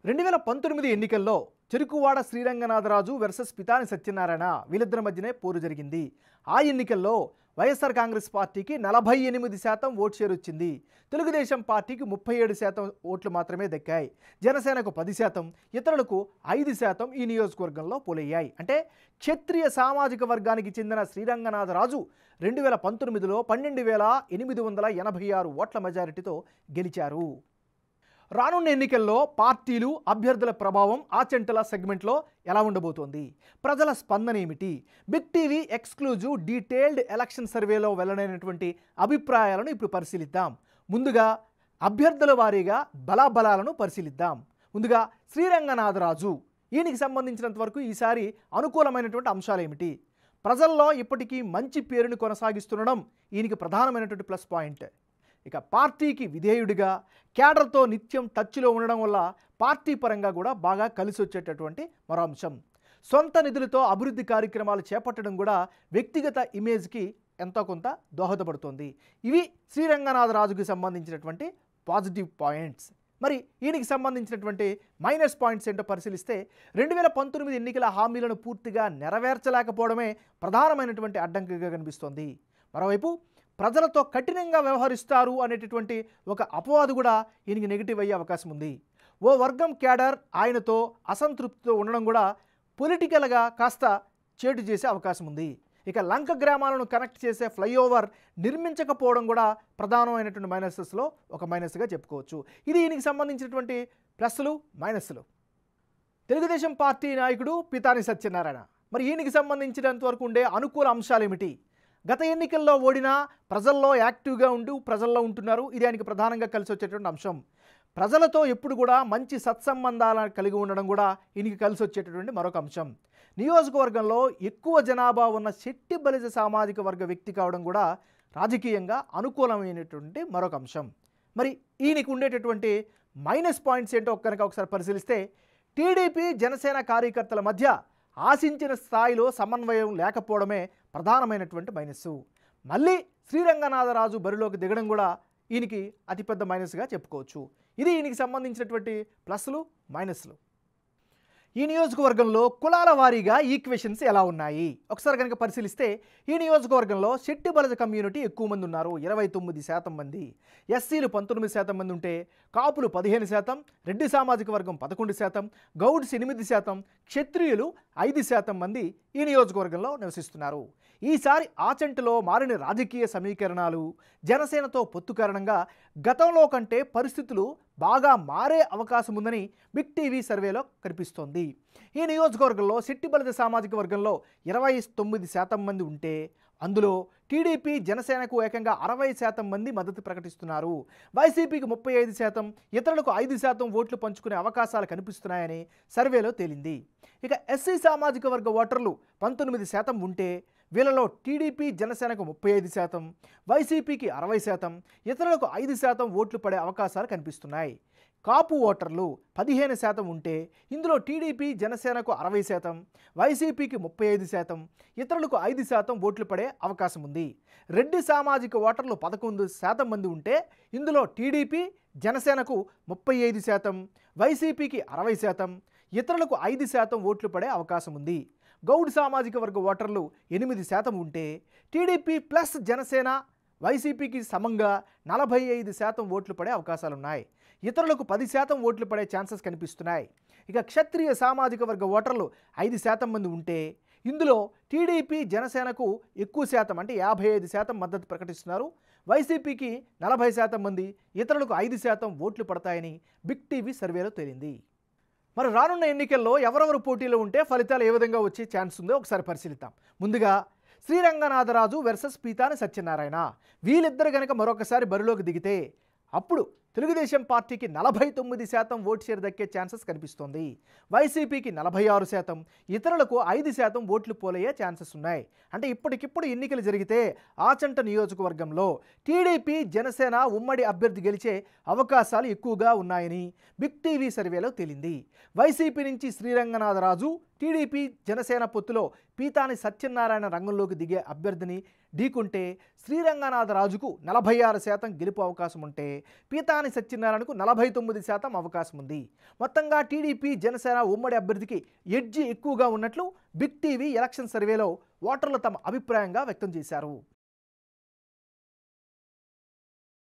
2019 ఎన్నికల్లో చెరుకువాడ శ్రీరంగనాథరాజు వర్సెస్ పితాని సత్యనారాయణ వీళ్ళిద్దరి మధ్యనే పోరు జరిగింది. ఆ ఎన్నికల్లో వైఎస్ఆర్ కాంగ్రెస్ పార్టీకి 48% ఓట్ షేర్ వచ్చింది. తెలుగుదేశం పార్టీకి 37% ఓట్లు మాత్రమే దక్కాయి. జనసేనకు 10%, ఇతరులకు 5% ఈ నియోజకవర్గంలో పోలయ్యాయి. అంటే క్షత్రియ సామాజిక వర్గానికి చెందిన శ్రీరంగనాథరాజు 2019లో 12,886 ఓట్ల మెజారిటీతో గెలిచారు. రానున్న ఎన్నికల్లో పార్టీలు అభ్యర్థుల ప్రభావం ఆచంటల సెగ్మెంట్లో ఎలా ఉండబోతోంది, ప్రజల స్పందన ఏమిటి? Big TV exclusive detailed election సర్వేలో వెల్లడైనటువంటి అభిప్రాయాలను ఇప్పుడు పరిశీలిద్దాం. ముందుగా అభ్యర్థుల వారీగా బలాబలాలను పరిశీలిద్దాం. ముందుగా శ్రీరంగనాథరాజు, ఈయనకి సంబంధించినంత వరకు ఈసారి అనుకూలమైనటువంటి అంశాలు ఏమిటి? ప్రజల్లో ఇప్పటికీ మంచి పేరును కొనసాగిస్తుండడం ఈయనకి ప్రధానమైనటువంటి ప్లస్ పాయింట్. ఇక పార్టీకి విధేయుడిగా క్యాడర్తో నిత్యం టచ్లో ఉండడం వల్ల పార్టీ పరంగా కూడా బాగా కలిసి వచ్చేటటువంటి మరో అంశం. సొంత నిధులతో అభివృద్ధి కార్యక్రమాలు చేపట్టడం కూడా వ్యక్తిగత ఇమేజ్కి ఎంతో కొంత దోహదపడుతుంది. ఇవి శ్రీరంగనాథరాజుకి సంబంధించినటువంటి పాజిటివ్ పాయింట్స్. మరి ఈయనకి సంబంధించినటువంటి మైనస్ పాయింట్స్ ఏంటో పరిశీలిస్తే 2019 ఎన్నికల హామీలను పూర్తిగా నెరవేర్చలేకపోవడమే ప్రధానమైనటువంటి అడ్డంకిగా కనిపిస్తోంది. మరోవైపు ప్రజలతో కఠినంగా వ్యవహరిస్తారు అనేటటువంటి ఒక అపవాదు కూడా ఈయనకి నెగిటివ్ అయ్యే అవకాశం ఉంది. ఓ వర్గం క్యాడర్ ఆయనతో అసంతృప్తితో ఉండడం కూడా పొలిటికల్గా కాస్త చేటు చేసే అవకాశం ఉంది. ఇక లంక గ్రామాలను కనెక్ట్ చేసే ఫ్లైఓవర్ నిర్మించకపోవడం కూడా ప్రధానమైనటువంటి మైనసెస్లో ఒక మైనస్గా చెప్పుకోవచ్చు. ఇది ఈయనకి సంబంధించినటువంటి ప్లస్లు మైనస్లు. తెలుగుదేశం పార్టీ నాయకుడు పితాని సత్యనారాయణ, మరి ఈయనకి సంబంధించినంత వరకు ఉండే అనుకూల అంశాలు ఏమిటి? గత ఎన్నికల్లో ఓడినా ప్రజల్లో యాక్టివ్గా ఉంటూ ప్రజల్లో ఉంటున్నారు. ఇది ఆయనకి ప్రధానంగా కలిసి వచ్చేటువంటి అంశం. ప్రజలతో ఎప్పుడు కూడా మంచి సత్సంబంధాలను కలిగి ఉండడం కూడా ఈయనకి కలిసి వచ్చేటటువంటి మరొక అంశం. నియోజకవర్గంలో ఎక్కువ జనాభా ఉన్న శెట్టి బలిజ సామాజిక వర్గ వ్యక్తి కావడం కూడా రాజకీయంగా అనుకూలమైనటువంటి మరొక అంశం. మరి ఈయనకి ఉండేటటువంటి మైనస్ పాయింట్స్ ఏంటో ఒకసారి పరిశీలిస్తే టీడీపీ జనసేన కార్యకర్తల మధ్య ఆశించిన స్థాయిలో సమన్వయం లేకపోవడమే ప్రధానమైనటువంటి మైనస్సు. మళ్ళీ శ్రీరంగనాథరాజు బరిలోకి దిగడం కూడా ఈయనకి అతిపెద్ద మైనస్గా చెప్పుకోవచ్చు. ఇది ఈయనకి సంబంధించినటువంటి ప్లస్లు మైనస్లు. ఈ నియోజకవర్గంలో కులాల వారీగా ఈక్వేషన్స్ ఎలా ఉన్నాయి ఒకసారి కనుక పరిశీలిస్తే ఈ నియోజకవర్గంలో శెట్టి బలజ కమ్యూనిటీ ఎక్కువ మంది ఉన్నారు, 29% మంది. ఎస్సీలు 19% మంది ఉంటే కాపులు 15%, రెడ్డి సామాజిక వర్గం 11%, గౌడ్స్ 8%, క్షత్రియులు 5% మంది ఈ నియోజకవర్గంలో నివసిస్తున్నారు. ఈసారి ఆచంటలో మారిన రాజకీయ సమీకరణాలు, జనసేనతో పొత్తు కారణంగా గతంలో కంటే పరిస్థితులు బాగా మారే అవకాశం ఉందని బిగ్ టీవీ సర్వేలో కనిపిస్తోంది. ఈ నియోజకవర్గంలో శెట్టి బలిజ సామాజిక వర్గంలో 29% మంది ఉంటే అందులో టీడీపీ జనసేనకు ఏకంగా 60% మంది మద్దతు ప్రకటిస్తున్నారు. వైసీపీకి 35%, ఇతరులకు 5% ఓట్లు పంచుకునే అవకాశాలు కనిపిస్తున్నాయని సర్వేలో తేలింది. ఇక ఎస్సీ సామాజిక వర్గ ఓటర్లు 19% ఉంటే వీళ్ళలో టీడీపీ జనసేనకు 35%, వైసీపీకి 60%, ఇతరులకు 5% ఓట్లు పడే అవకాశాలు కనిపిస్తున్నాయి. కాపు ఓటర్లు 15% ఉంటే ఇందులో టీడీపీ జనసేనకు 60%, వైసీపీకి 35%, ఇతరులకు 5% ఓట్లు పడే అవకాశం ఉంది. రెడ్డి సామాజిక ఓటర్లు 11% మంది ఉంటే ఇందులో టీడీపీ జనసేనకు 35%, వైసీపీకి 60%, ఇతరులకు 5% ఓట్లు పడే అవకాశం ఉంది. గౌడ్ సామాజిక వర్గ ఓటర్లు 8% ఉంటే టీడీపీ ప్లస్ జనసేన వైసీపీకి సమంగా 45% ఓట్లు పడే అవకాశాలున్నాయి. ఇతరులకు 10% ఓట్లు పడే ఛాన్సెస్ కనిపిస్తున్నాయి. ఇక క్షత్రియ సామాజిక వర్గ ఓటర్లు 5% మంది ఉంటే ఇందులో టీడీపీ జనసేనకు ఎక్కువ శాతం అంటే 55% మద్దతు ప్రకటిస్తున్నారు. వైసీపీకి 40% మంది, ఇతరులకు 5% ఓట్లు పడతాయని బిగ్ టీవీ సర్వేలో తేలింది. మరి రానున్న ఎన్నికల్లో ఎవరెవరు పోటీలో ఉంటే ఫలితాలు ఏ విధంగా వచ్చే ఛాన్స్ ఉందో ఒకసారి పరిశీలిద్దాం. ముందుగా శ్రీరంగనాథరాజు వర్సెస్ పితాని సత్యనారాయణ, వీళ్ళిద్దరు కనుక మరొకసారి బరిలోకి దిగితే అప్పుడు తెలుగుదేశం పార్టీకి 49% ఓట్ షేర్ దక్కే ఛాన్సెస్ కనిపిస్తోంది. వైసీపీకి 46%, ఇతరులకు 5% ఓట్లు పోలయ్యే ఛాన్సెస్ ఉన్నాయి. అంటే ఇప్పటికిప్పుడు ఎన్నికలు జరిగితే ఆచంట నియోజకవర్గంలో టీడీపీ జనసేన ఉమ్మడి అభ్యర్థి గెలిచే అవకాశాలు ఎక్కువగా ఉన్నాయని బిగ్ టీవీ సర్వేలో తేలింది. వైసీపీ నుంచి శ్రీరంగనాథరాజు, టీడీపీ జనసేన పొత్తులో పీతాని సత్యనారాయణ రంగంలోకి దిగే అభ్యర్థిని ఢీకుంటే శ్రీరంగనాథరాజుకు 46% గెలుపు అవకాశం ఉంటే పీతాని సత్యనారాయణకు 49% అవకాశం ఉంది. మొత్తంగా టీడీపీ జనసేన ఉమ్మడి అభ్యర్థికి ఎడ్జి ఎక్కువగా ఉన్నట్లు బిగ్ టీవీ ఎలక్షన్ సర్వేలో ఓటర్లు తమ అభిప్రాయంగా వ్యక్తం చేశారు.